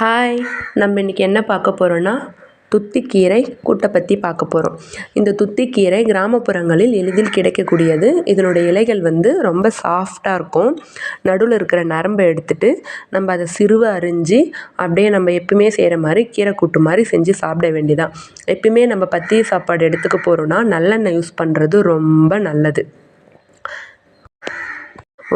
Hi, நம்ம இன்றைக்கி என்ன பார்க்க போகிறோன்னா துத்திக்கீரை கூட்டை பற்றி பார்க்க போகிறோம். இந்த துத்திக்கீரை கிராமப்புறங்களில் எளிதில் கிடைக்கக்கூடியது. இதனுடைய இலைகள் ரொம்ப சாஃப்டாக இருக்கும். நடுவில் இருக்கிற நரம்பை எடுத்துட்டு நம்ம அதை சிறுவை அரிஞ்சு அப்படியே நம்ம எப்பவுமே செய்கிற மாதிரி கீரை கூட்டு மாதிரி செஞ்சு சாப்பிட வேண்டியதான். எப்பயுமே நம்ம பத்திய சாப்பாடு எடுத்துக்க போகிறோன்னா நல்லெண்ணெய் யூஸ் பண்ணுறது ரொம்ப நல்லது.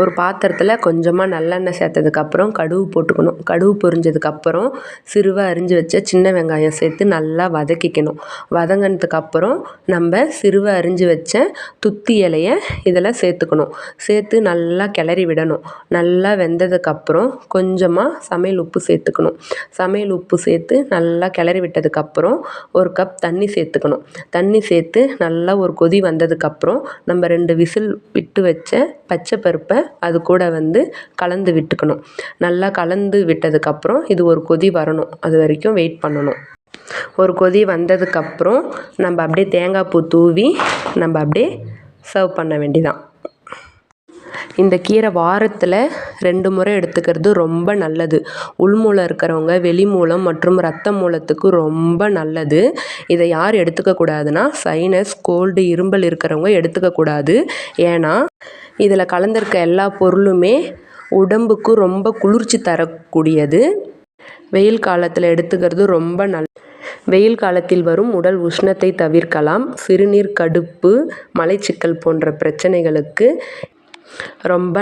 ஒரு பாத்திரத்தில் கொஞ்சமாக நல்லெண்ணெய் சேர்த்ததுக்கப்புறம் கடுகு போட்டுக்கணும். கடுகு பொரிஞ்சதுக்கப்புறம் சிறுவை அரிஞ்சு வச்ச சின்ன வெங்காயம் சேர்த்து நல்லா வதக்கிக்கணும். வதங்கினதுக்கப்புறம் நம்ம சிறுவை அரிஞ்சு வச்ச துத்தி இலையை இதில் சேர்த்துக்கணும். சேர்த்து நல்லா கிளறி விடணும். நல்லா வெந்ததுக்கப்புறம் கொஞ்சமாக சமையல் உப்பு சேர்த்துக்கணும். சமையல் உப்பு சேர்த்து நல்லா கிளறி விட்டதுக்கப்புறம் ஒரு கப் தண்ணி சேர்த்துக்கணும். தண்ணி சேர்த்து நல்லா ஒரு கொதி வந்ததுக்கப்புறம் நம்ம 2 விசில் விட்டு வச்ச பச்சை பருப்பை அது கூட கலந்து விட்டுக்கணும். நல்லா கலந்து விட்டதுக்கப்புறம் இது ஒரு கொதி வரணும். அது வரைக்கும் வெயிட் பண்ணணும். ஒரு கொதி வந்ததுக்கப்புறம் நம்ம அப்படியே தேங்காய் பூ தூவி நம்ம அப்படியே சர்வ் பண்ண வேண்டியதான். இந்த கீரை வாரத்தில் 2 முறை எடுத்துக்கிறது ரொம்ப நல்லது. உள்மூலம் இருக்கிறவங்க வெளிமூலம் மற்றும் இரத்த மூலத்துக்கு ரொம்ப நல்லது. இதை யார் எடுத்துக்கக்கூடாதுன்னா சைனஸ், கோல்டு, இரும்பல் இருக்கிறவங்க எடுத்துக்கக்கூடாது. ஏன்னா இதில் கலந்திருக்க எல்லா பொருளுமே உடம்புக்கு ரொம்ப குளிர்ச்சி தரக்கூடியது. வெயில் காலத்தில் எடுத்துக்கிறது ரொம்ப நல்லது. வெயில் காலத்தில் வரும் உடல் உஷ்ணத்தை தவிர்க்கலாம். சிறுநீர் கடுப்பு, மலச்சிக்கல் போன்ற பிரச்சனைகளுக்கு ரொம்ப